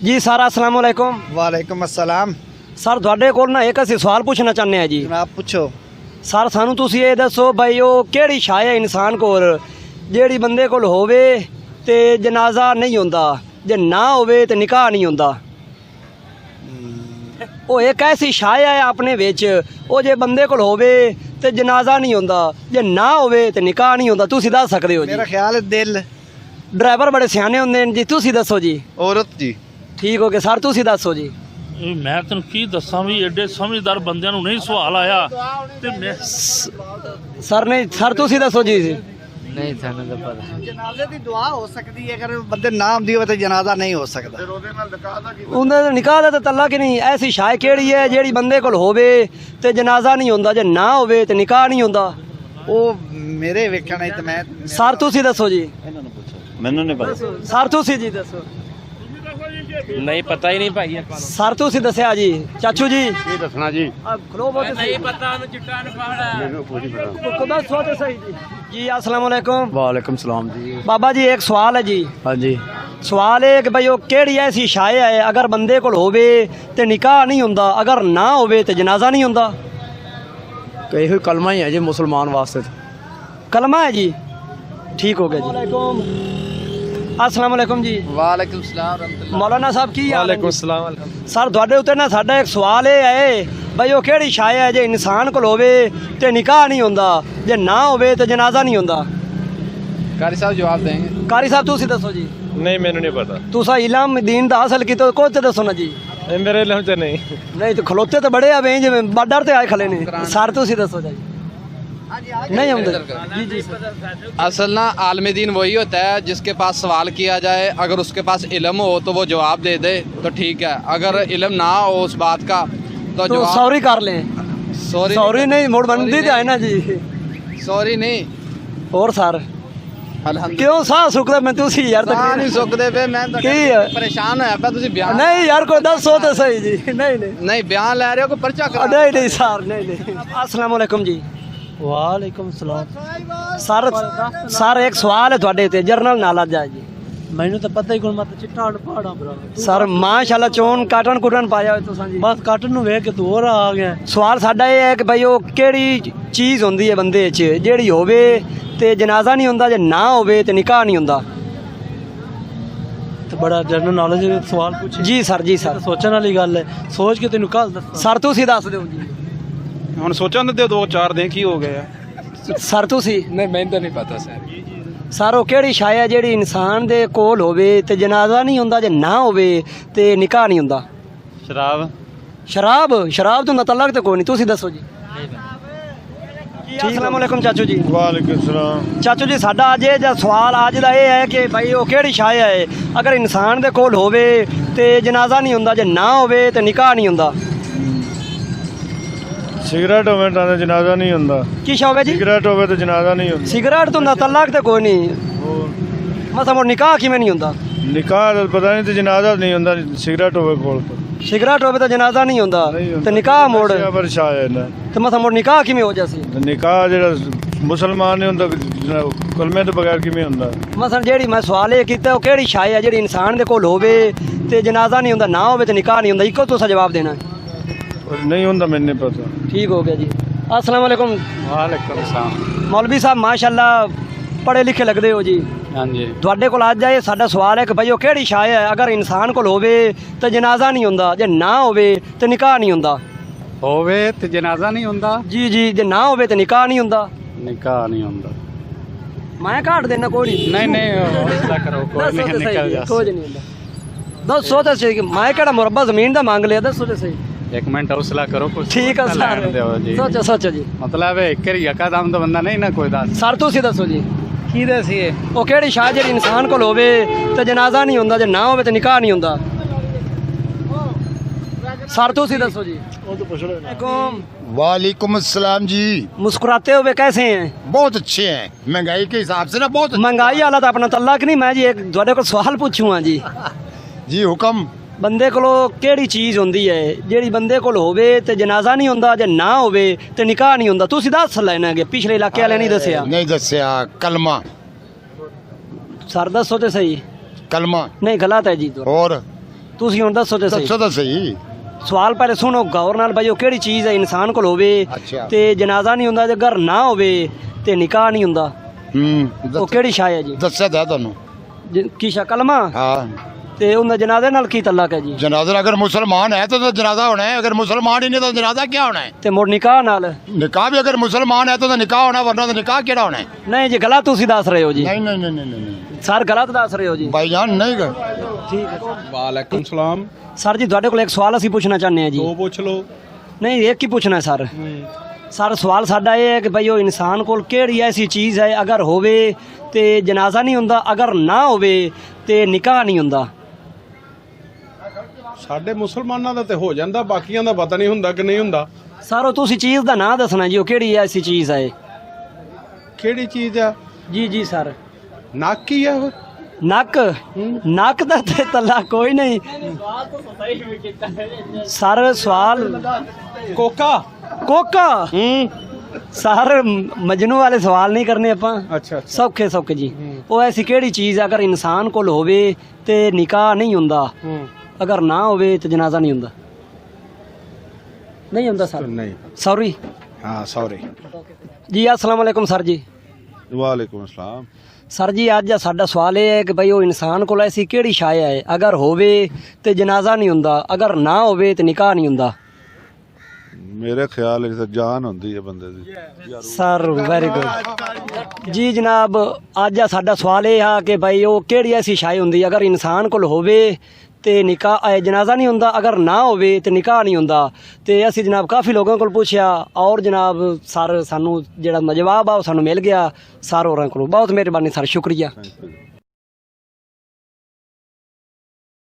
जी sir अस्सलाम वालेकुम। वालेकुम अस्सलाम। सर ਤੁਹਾਡੇ ਕੋਲ ਨਾ ਇੱਕ ਅਸੀਂ ਸਵਾਲ ਪੁੱਛਣਾ ਚਾਹੁੰਦੇ ਆ ਜੀ। जनाब पूछो। ਸਰ ਸਾਨੂੰ ਤੁਸੀਂ ਇਹ ਦੱਸੋ ਬਈ ਉਹ ਕਿਹੜੀ ਸ਼ਾਇ ਹੈ ਇਨਸਾਨ ਕੋਲ ਜਿਹੜੀ ਬੰਦੇ ਕੋਲ ਹੋਵੇ ਤੇ ਜਨਾਜ਼ਾ ਨਹੀਂ ਹੁੰਦਾ, ਜੇ ਨਾ ਹੋਵੇ ਤੇ ਨਿਕਾਹ ਨਹੀਂ ਹੁੰਦਾ। ਉਹ ਇੱਕ ਐਸੀ ਸ਼ਾਇ ਹੈ ਆਪਣੇ ਵਿੱਚ, ਉਹ ਜੇ ਬੰਦੇ ਕੋਲ ਹੋਵੇ ਤੇ ਜਨਾਜ਼ਾ ਨਹੀਂ ਹੁੰਦਾ, ਜੇ ਨਾ ਹੋਵੇ ਤੇ ਨਿਕਾਹ ਨਹੀਂ ਹੁੰਦਾ। ਤੁਸੀਂ ਦੱਸ ਸਕਦੇ ਹੋ ਜੀ? मेरा ख्याल है दिल। ਡਰਾਈਵਰ ਬੜੇ ਸਿਆਣੇ ਹੁੰਦੇ ਨੇ ਜੀ, ਤੁਸੀਂ ਦੱਸੋ ਜੀ। औरत जी। ਠੀਕ ਹੋ ਗਿਆ ਸਰ, ਤੁਸੀਂ ਦੱਸੋ ਜੀ। ਮੈਂ ਤੈਨੂੰ ਕੀ ਦੱਸਾਂ ਵੀ ਐਡੇ ਸਮਝਦਾਰ ਬੰਦਿਆਂ ਨੂੰ ਨਹੀਂ ਸਵਾਲ ਆਇਆ ਤੇ ਮੈਂ ਸਰ ਨਹੀਂ ਸਰ ਤੁਸੀਂ ਦੱਸੋ ਜੀ। नहीं थाने तो पता जनाजे दी दुआ हो सकती है, अगर बंदे ना आंदी होवे तो जनाजा नहीं हो सकता। ਉਹਨਾਂ ਦੇ ਨਿਕਾਹ ਦਾ ਤਾਂ ਤਲਾਕ ਹੀ ਨਹੀਂ। ਐਸੀ ਸ਼ਾਇ ਕਿਹੜੀ ਹੈ ਜਿਹੜੀ ਬੰਦੇ ਕੋਲ ਹੋਵੇ ਤੇ ਜਨਾਜ਼ਾ ਨਹੀਂ ਹੁੰਦਾ, ਜੇ ਨਾ ਹੋਵੇ ਤੇ ਨਿਕਾਹ ਨਹੀਂ ਹੁੰਦਾ। ਉਹ ਮੇਰੇ ਵੇਖਣ ਤੇ ਮੈਂ ਸਰ ਤੁਸੀਂ ਦੱਸੋ ਜੀ। ਮੈਨੂੰ ਨਹੀਂ ਪਤਾ। ਸਰ ਤੁਸੀਂ ਜੀ ਦੱਸੋ। नहीं पता ही नहीं भाई ਸਰ ਤੁਸੀਂ ਦੱਸਿਆ ਜੀ। ਚਾਚੂ ਜੀ ਕੀ ਦੱਸਣਾ ਜੀ? ਖਲੋ ਬਹੁਤ ਸਹੀ पता चिट्टा ने पकड़ा ਮੈਨੂੰ ਕੁਝ ਨਹੀਂ ਪਤਾ। ਖੁਦਾ ਸੋਚੇ ਸਹੀ ਜੀ। जी अस्सलाम वालेकुम। वालेकुम सलाम जी। बाबा जी एक सवाल है जी। हाँ जी। सवाल है कि भाई वो केड़ी ऐसी शाय है अगर बंदे कोल होवे ते निकाह नहीं हुंदा, अगर ना होवे ते जनाजा नहीं हुंदा? कई हुई कलमा ही है जी मुसलमान वास्ते। कलमा है जी। ठीक हो गया जी। अस्सलाम वालेकुम जी। वालेकुम सलाम। मौलाना साहब की हाल है? वालेकुम सलाम। सर ਤੁਹਾਡੇ ਉੱਤੇ ਨਾ ਸਾਡਾ ਇੱਕ ਸਵਾਲ ਇਹ ਹੈ ਬਈ ਉਹ ਕਿਹੜੀ ਸ਼ਾਇ ਹੈ ਜੇ ਇਨਸਾਨ ਕੋਲ ਹੋਵੇ ਤੇ ਨਿਕਾਹ ਨਹੀਂ ਹੁੰਦਾ, ਜੇ ਨਾ ਹੋਵੇ ਤੇ ਜਨਾਜ਼ਾ ਨਹੀਂ ਹੁੰਦਾ? कारी साहब जवाब देंगे। ਕਾਰੀ ਸਾਹਿਬ ਤੁਸੀਂ ਦੱਸੋ ਜੀ। ਨਹੀਂ ਮੈਨੂੰ ਨਹੀਂ ਪਤਾ। ਤੁਸੀਂ ਇਲਮ ਦੀਨ ਦਾ ਹਾਸਲ ਕੀਤਾ ਕੋਈ ਤੇ ਦੱਸੋ ਨਾ ਜੀ। ਇਹ ਮੇਰੇ ਇਲਮ ਚ ਨਹੀਂ। ਨਹੀਂ ਤੇ ਖਲੋਤੇ ਤੇ ਬੜੇ ਆਵੇ ਜਿਵੇਂ ਬਾਰਡਰ ਤੇ ਆਏ ਖਲੇ ਨੇ। ਸਰ ਤੁਸੀਂ ਦੱਸੋ ਜੀ। नहीं हम जी जी असल ना आलम दीन वही होता है जिसके पास सवाल किया जाए, अगर उसके पास इल्म हो तो वो जवाब दे दे तो ठीक है, अगर इल्म ना हो उस बात का तो तो जवाब सॉरी कर लें। सॉरी नहीं मोड़ बंदी तो है ना जी। सॉरी नहीं। और सर अल्हम्दुलिल्लाह क्यों साह सुखदा मैं तुसी यार साह नहीं सुकदे पे मैं तो की है? परेशान होया पे तुसी बयान नहीं यार कोई दसो तो सही जी। नहीं नहीं बयान ले रहे हो कोई पर्चा करा नहीं नहीं सर नहीं। अस्सलाम वालेकुम जी। वालेकुम सलाम। सर एक सवाल है ਤੁਹਾਡੇ ਤੇ ਜਰਨਲ ਨੌਲੇਜ ਹੈ ਜੀ। मैंने तो पता ही कोई मत चिट्टा पहाड़ा बरा ਸਰ ਮਾਸ਼ਾਅੱਲਾ ਚੋਣ ਕਾਟਨ ਕੁਟਨ ਪਾਇਆ ਹੋਇਆ ਤੁਸੀਂ ਜੀ। बस काटन नु वेख के तू और आ गया। ਸਵਾਲ ਸਾਡਾ ਇਹ ਹੈ ਕਿ ਭਾਈ ਉਹ ਕਿਹੜੀ ਚੀਜ਼ ਹੁੰਦੀ ਹੈ ਬੰਦੇ 'ਚ ਜਿਹੜੀ ਹੋਵੇ ਤੇ ਜਨਾਜ਼ਾ ਨਹੀਂ ਹੁੰਦਾ, ਜੇ ਨਾ ਹੋਵੇ ਤੇ ਨਿਕਾਹ ਨਹੀਂ ਹੁੰਦਾ? तो बड़ा जनरल नॉलेज सवाल पूछे ਜੀ ਸਰ ਜੀ ਸਰ। सोचने वाली गल है, सोच के तेन कल दस। ਸਰ ਤੁਸੀਂ ਦੱਸ ਦਿਓ ਜੀ। ਹੁਣ ਸੋਚਣ ਦਿੰਦੇ 2-4 ਦਿਨ ਕੀ ਹੋ ਗਏ ਆ। ਸਰ ਤੁਸੀਂ। नहीं मैं तो नहीं पता सर। ਸਰ ਉਹ ਕਿਹੜੀ ਸ਼ਾਇ ਹੈ ਜਿਹੜੀ ਇਨਸਾਨ ਦੇ ਕੋਲ ਹੋਵੇ ਤੇ ਜਨਾਜ਼ਾ ਨਹੀਂ ਹੁੰਦਾ, ਜੇ ਨਾ ਹੋਵੇ ਤੇ ਨਿਕਾਹ ਨਹੀਂ ਹੁੰਦਾ? ਸ਼ਰਾਬ। ਸ਼ਰਾਬ ਤੋਂ ਤਲਾਕ ਤੇ ਕੋਈ ਨਹੀਂ। ਤੁਸੀਂ ਦੱਸੋ ਜੀ। अस्सलाम वालेकुम चाचू जी। ਵਾਲੇਕੁਮ ਸਲਾਮ। ਚਾਚੂ ਜੀ ਸਾਡਾ ਅੱਜ ਇਹ ਜਿਹੜਾ ਸਵਾਲ ਅੱਜ ਦਾ ਇਹ ਹੈ ਕਿ ਭਾਈ ਉਹ ਕਿਹੜੀ ਸ਼ਾਇ ਹੈ ਅਗਰ ਇਨਸਾਨ ਦੇ ਕੋਲ ਹੋਵੇ ਤੇ ਜਨਾਜ਼ਾ ਨਹੀਂ ਹੁੰਦਾ, ਜੇ ਨਾ ਹੋਵੇ ਤੇ ਨਿਕਾਹ ਨਹੀਂ ਹੁੰਦਾ? ਸਿਗਰਟ ਹੋਵੇ ਤਾਂ ਜਨਾਜ਼ਾ ਨਹੀਂ ਹੁੰਦਾ। ਕੀ ਸ਼ੌਕ ਹੈ ਜੀ? ਸਿਗਰਟ ਹੋਵੇ ਤਾਂ ਜਨਾਜ਼ਾ ਨਹੀਂ ਹੁੰਦਾ। ਸਿਗਰਟ ਤੋਂ ਤਲਾਕ ਤੇ ਕੋਈ ਨਹੀਂ। ਮਸਾ ਮੋੜ ਨਿਕਾਹ ਕਿਵੇਂ ਨਹੀਂ ਹੁੰਦਾ? ਨਿਕਾਹ ਦਾ ਪਤਾ ਨਹੀਂ ਤੇ ਜਨਾਜ਼ਾ ਨਹੀਂ ਹੁੰਦਾ। ਸਿਗਰਟ ਹੋਵੇ ਕੋਲ ਤਾਂ ਸਿਗਰਟ ਹੋਵੇ ਤਾਂ ਜਨਾਜ਼ਾ ਨਹੀਂ ਹੁੰਦਾ ਤੇ ਨਿਕਾਹ ਮੋੜ ਪਰ ਸ਼ਾਇਦ ਨਾ ਤੇ ਮਸਾ ਮੋੜ ਨਿਕਾਹ ਕਿਵੇਂ ਹੋ ਜਾਸੀ? ਨਿਕਾਹ ਜਿਹੜਾ ਮੁਸਲਮਾਨ ਨਹੀਂ ਹੁੰਦਾ ਕਲਮੇ ਤੋਂ ਬਗੈਰ ਕਿਵੇਂ ਹੁੰਦਾ? ਮਸਲ ਜਿਹੜੀ ਮੈਂ ਸਵਾਲ ਇਹ ਕੀਤਾ ਉਹ ਕਿਹੜੀ ਸ਼ਾਇ ਹੈ ਜਿਹੜੀ ਇਨਸਾਨ ਦੇ ਕੋਲ ਹੋਵੇ ਤੇ ਜਨਾਜ਼ਾ ਨਹੀਂ ਹੁੰਦਾ, ਨਾ ਹੋਵੇ ਤੇ ਨਿਕਾਹ ਨਹੀਂ ਹੁੰਦਾ? ਇੱਕੋ ਤੁਸੀਂ ਜਵਾਬ ਦੇਣਾ। ਨਹੀਂ ਹੁੰਦਾ ਮੈਨੂੰ ਨਹੀਂ ਪਤਾ। ठीक हो गया जी। अस्सलाम वालेकुम। वालेकुम सलाम। मौलवी साहब माशाल्लाह पढ़े लिखे लगते हो जी। हाँ जी। ਤੁਹਾਡੇ ਕੋਲ ਅੱਜ ਇਹ ਸਾਡਾ ਸਵਾਲ ਹੈ ਕਿ ਭਾਈ ਉਹ ਕਿਹੜੀ ਸ਼ਾਇ ਹੈ ਅਗਰ ਇਨਸਾਨ ਕੋਲ ਹੋਵੇ ਤੇ ਜਨਾਜ਼ਾ ਨਹੀਂ ਹੁੰਦਾ, ਜੇ ਨਾ ਹੋਵੇ ਤੇ ਨਿਕਾਹ ਨਹੀਂ ਹੁੰਦਾ? होवे ते जनाजा नहीं हुंदा, ਜੀ ਜੀ ਜੇ ਨਾ ਹੋਵੇ ਤੇ ਨਿਕਾਹ ਨਹੀਂ ਹੁੰਦਾ? निकाह नहीं हुंदा। ਮੈਂ ਕਾਟ ਦੇਣਾ ਕੋਈ नहीं नहीं हौसला करो कोई ਦੱਸੋ नहीं ਤੇ निकल ਸਹੀ जा। ਕੁਝ ਨਹੀਂ ਹੁੰਦਾ। ਦੱਸੋ ਤੇ ਸਹੀ ਮੈਂ ਕਿਹੜਾ ਮੁਰੱਬਾ ਜ਼ਮੀਨ ਦਾ ਮੰਗ ਲਿਆ? ਦੱਸੋ ਤੇ ਸਹੀ। एक मिनट हौसला करो कुछ ਠੀਕ ਹੈ लैन दो ਸਰ जी। ਸੋਚੋ ਸੋਚੋ ਜੀ। मतलब है एक यकादम तो बंदा नहीं ना कोई दास ਸਰ ਤੁਸੀਂ ਦੱਸੋ ਜੀ। की दसिए ਉਹ ਕਿਹੜੀ ਸ਼ਾਇ ਜਿਹੜੀ ਇਨਸਾਨ ਕੋਲ ਹੋਵੇ ਤੇ ਜਨਾਜ਼ਾ ਨਹੀਂ ਹੁੰਦਾ, ਜੇ ਨਾ ਹੋਵੇ ਤੇ ਨਿਕਾਹ ਨਹੀਂ ਹੁੰਦਾ? सर ਤੁਸੀਂ ਦੱਸੋ ਜੀ। वालेकुम अस्सलाम जी। मुस्कुराते हुए कैसे हैं? बहुत अच्छे हैं, महंगाई के हिसाब से ना बहुत अच्छे। महंगाई वाला तो अपना तल्ला नहीं। मैं जी एक ਤੁਹਾਡੇ ਕੋਲ सवाल पूछूँगा जी। जी हुक्म। ਬੰਦੇ ਕੋਲੋਂ ਕਿਹੜੀ ਚੀਜ਼ ਹੁੰਦੀ ਹੈ ਜਿਹੜੀ ਬੰਦੇ ਕੋਲ ਹੋਵੇ ਤੇ ਜਨਾਜ਼ਾ ਨਹੀਂ ਹੁੰਦਾ, ਜੇ ਨਾ ਹੋਵੇ ਤੇ ਨਿਕਾਹ ਨਹੀਂ ਹੁੰਦਾ? ਤੁਸੀਂ ਦੱਸ ਲੈਣਾ ਕਿ ਪਿਛਲੇ ਇਲਾਕੇ ਵਾਲੇ ਨਹੀਂ ਦੱਸਿਆ। नहीं दसिया कलमा। सर दसो तो सही। कलमा नहीं गलत है जी। और ਤੁਸੀਂ ਹੁਣ ਦੱਸੋ ਤੇ ਸਹੀ दसो तो सही ਸਵਾਲ ਪਹਿਲੇ ਸੁਣੋ ਗੌਰ ਨਾਲ ਬਈ ਉਹ ਕਿਹੜੀ ਚੀਜ਼ ਹੈ ਇਨਸਾਨ ਕੋਲ ਹੋਵੇ ਅੱਛਾ। ਤੇ ਜਨਾਜ਼ਾ ਨਹੀਂ ਹੁੰਦਾ, ਜੇ ਘਰ ਨਾ ਹੋਵੇ ਤੇ ਨਿਕਾਹ ਨਹੀਂ ਹੁੰਦਾ, ਉਹ ਕਿਹੜੀ ਸ਼ਾਇ ਹੈ ਜੀ? दस्या था तुहानू ਕੀ ਸ਼ਾ ਕਲਮਾ हाँ ਤੇ ਉਹਦਾ ਜਨਾਜ਼ੇ ਨਾਲ ਕੀ ਤਲਕ ਹੈ ਜੀ? जनाजा अगर मुसलमान है तो जनाजा होना है, अगर मुसलमान ही नहीं तो जनाजा क्या होना है? ਤੇ ਮੁੜ ਨਿਕਾਹ ਨਾਲ निकाह भी अगर मुसलमान है तो निकाह होना, वरना तो निकाह केड़ा होना है? ਨਹੀਂ ਜੀ ਗਲਤ ਤੁਸੀਂ ਦੱਸ ਰਹੇ ਹੋ ਜੀ, नहीं नहीं नहीं नहीं नहीं ਸਰ ਗਲਤ ਦੱਸ ਰਹੇ ਹੋ ਜੀ। भाईजान नहीं कर ਠੀਕ ਹੈ ਵਾਲੇਕੁਮ ਸਲਾਮ। ਸਰ ਜੀ ਤੁਹਾਡੇ ਕੋਲ ਇੱਕ ਸਵਾਲ ਅਸੀਂ ਪੁੱਛਣਾ ਚਾਹੁੰਦੇ ਹਾਂ ਜੀ। ਉਹ ਪੁੱਛ ਲਓ। ਨਹੀਂ ਇੱਕ ਹੀ ਪੁੱਛਣਾ ਸਰ। ਸਰ ਸਵਾਲ ਸਾਡਾ ਇਹ ਹੈ ਕਿ ਭਈ ਉਹ ਇਨਸਾਨ ਕੋਲ ਕਿਹੜੀ ਐਸੀ ਚੀਜ਼ ਹੈ ਅਗਰ ਹੋਵੇ ਤੇ ਜਨਾਜ਼ਾ ਨਹੀਂ ਹੁੰਦਾ, ਅਗਰ ਨਾ ਹੋਵੇ ਤੇ ਨਿਕਾਹ ਨਹੀਂ ਹੁੰਦਾ? ਸਾਡੇ ਮੁਸਲਮਾਨਾਂ ਦਾ ਤੇ ਹੋ ਜਾਂਦਾ, ਬਾਕੀਆਂ ਦਾ ਪਤਾ ਨਹੀਂ ਹੁੰਦਾ ਕਿ ਨਹੀਂ ਹੁੰਦਾ। ਸਰ ਉਹ ਤੁਸੀਂ ਚੀਜ਼ ਦਾ ਨਾਂ ਦੱਸਣਾ ਜੀ, ਉਹ ਕਿਹੜੀ ਐਸੀ ਚੀਜ਼ ਹੈ? ਕਿਹੜੀ ਚੀਜ਼ ਆ? ਜੀ ਜੀ ਸਰ। ਨੱਕ ਹੀ ਆ ਉਹ। ਨੱਕ? ਨੱਕ ਦਾ ਤੇ ਤੱਲਾ ਕੋਈ ਨਹੀਂ ਸਰ। ਸਵਾਲ ਕੋਕਾ। ਕੋਕਾ? ਸਰ ਮਜਨੂ ਵਾਲੇ ਸਵਾਲ ਨਹੀਂ ਕਰਨੇ ਆਪਾਂ, ਅੱਛਾ ਸੌਖੇ ਸੌਖੇ ਜੀ। ਉਹ ਐਸੀ ਕਿਹੜੀ ਚੀਜ਼ ਅਗਰ ਇਨਸਾਨ ਕੋਲ ਹੋਵੇ ਤੇ ਨਿਕਾਹ ਨਹੀਂ ਹੁੰਦਾ, ਅਗਰ ਨਾ ਹੋਵੇ ਤੇ ਜਨਾਜ਼ਾ ਨਹੀਂ ਹੁੰਦਾ? ਨਹੀਂ ਹੁੰਦਾ ਸਰ? ਨਹੀਂ। ਸੌਰੀ। ਹਾਂ ਸੌਰੀ। ਜੀ अस्सलाम वालेकुम सर जी। ਵਾਲੇਕੁਮ ਅਸਲਾਮ। ਸਰ ਜੀ ਅੱਜ ਸਾਡਾ ਸਵਾਲ ਇਹ ਹੈ ਕਿ ਭਈ ਉਹ ਇਨਸਾਨ ਕੋਲ ਐਸੀ ਕਿਹੜੀ ਸ਼ਾਇ ਹੈ ਅਗਰ ਹੋਵੇ ਤੇ ਜਨਾਜ਼ਾ ਨਹੀਂ ਹੁੰਦਾ, ਅਗਰ ਨਾ ਹੋਵੇ ਤੇ ਨਿਕਾਹ ਨਹੀਂ ਹੁੰਦਾ? ਮੇਰੇ ਖਿਆਲ ਵਿੱਚ ਤਾਂ ਜਾਨ ਹੁੰਦੀ ਹੈ ਬੰਦੇ ਦੀ। ਸਰ ਵੈਰੀ ਗੁੱਡ ਜੀ ਜਨਾਬ। ਅੱਜ ਸਾਡਾ ਸਵਾਲ ਇਹ ਆ ਕਿ ਭਾਈ ਉਹ ਕਿਹੜੀ ਐਸੀ ਸ਼ਾਇ ਹੁੰਦੀ ਅਗਰ ਇਨਸਾਨ ਕੋਲ ਹੋਵੇ ਤੇ ਨਿਕਾਹ ਜਨਾਜ਼ਾ ਨਹੀਂ ਹੁੰਦਾ, ਅਗਰ ਨਾ ਹੋਵੇ ਤੇ ਨਿਕਾਹ ਨਹੀਂ ਹੁੰਦਾ। ਤੇ ਅਸੀਂ ਜਨਾਬ ਕਾਫੀ ਲੋਕਾਂ ਕੋਲ ਪੁੱਛਿਆ ਔਰ ਜਨਾਬ ਸਰ ਸਾਨੂੰ ਜਿਹੜਾ ਜਵਾਬ ਆ ਉਹ ਸਾਨੂੰ ਮਿਲ ਗਿਆ ਸਰ ਹੋਰਾਂ ਕੋਲੋਂ। ਬਹੁਤ ਮਿਹਰਬਾਨੀ ਸਰ, ਸ਼ੁਕਰੀਆ।